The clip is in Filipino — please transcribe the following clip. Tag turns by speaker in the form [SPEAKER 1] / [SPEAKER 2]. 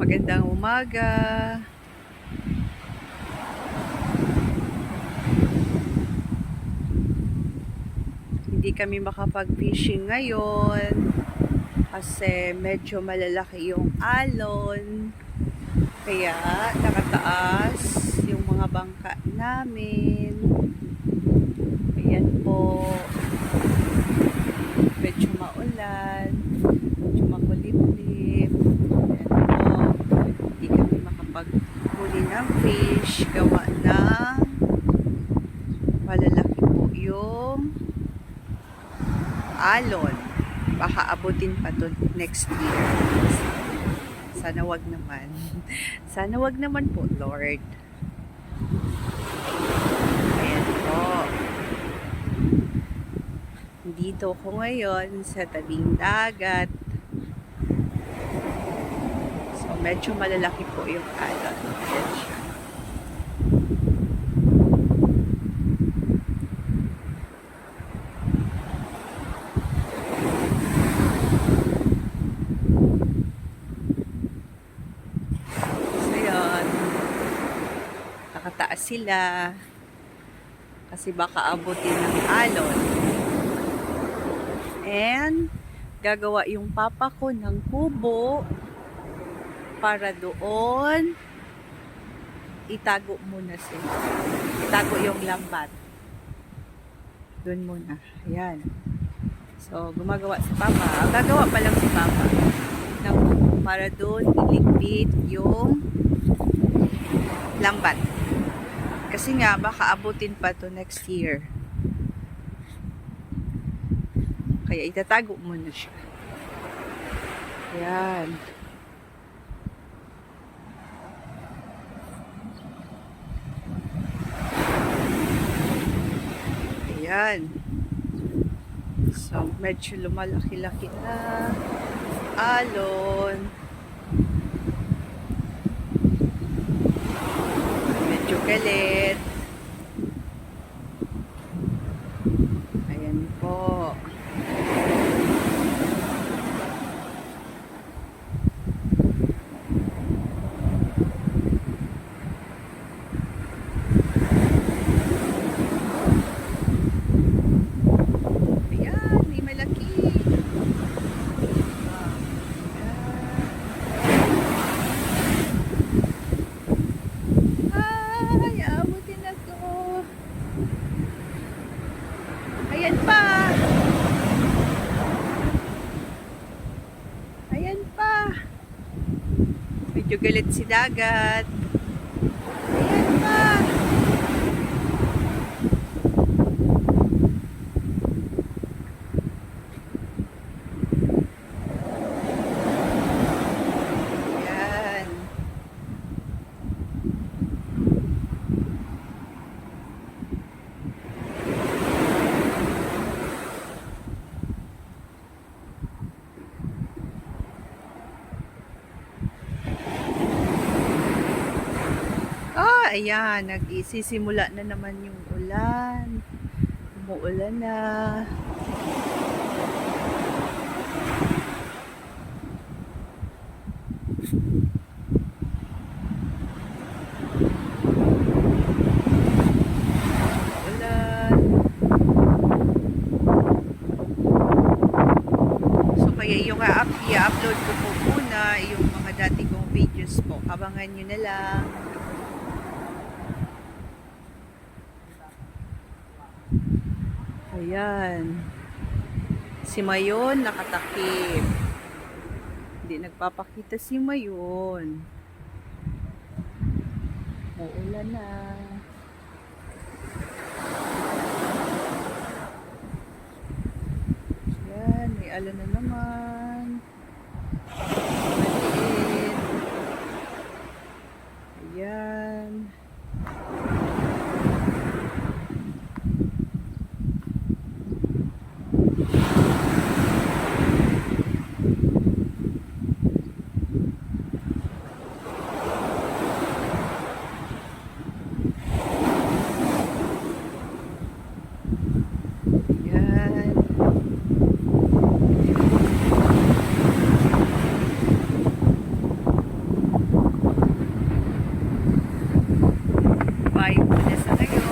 [SPEAKER 1] Magandang umaga. Hindi kami makapag-fishing ngayon kasi medyo malalaki yung alon. Kaya nakataas yung mga bangka namin. Ayan po. Medyo maulan. Medyo makulimlim. Ayan po. Hindi kami makapaghuli ng fish. Gawa ng malalaki po yung alon. Baka abutin pa to next year. Sana wag naman. Sana wag naman po, Lord. Ayan po. Dito ko ngayon sa tabing dagat. So, medyo malalaki po yung alon. Ayan siya. Nakataas sila kasi baka abutin ng alon. And gagawa yung papa ko ng kubo para doon itago muna sila. Itago yung lambat. Doon muna. Ayan. So, gumagawa si papa. Gagawa pa lang si papa ng kubo para doon iligpit yung lambat. Kasi nga, baka abutin pa to next year. Kaya itatago muna siya. Ayan. Ayan. So, medyo lumalaki-laki na alon. Medyo galit. Ayan po. Ayan, may malaki. Ay, abutin ako. Ayan pa. Ayan pa. Medyo galit si dagat. Ayan pa. Ayan. Ayan, nagsisimula na naman yung ulan. Umuulan na. Ulan. So, kaya yung i-upload ko po muna yung mga dati kong videos po. Abangan nyo na lang. Ayan. Si Mayon nakatakip. Hindi nagpapakita si Mayon. Uulan na. Ayan, may alon na naman. Maliit. Ayan. bye muna sa ngayon.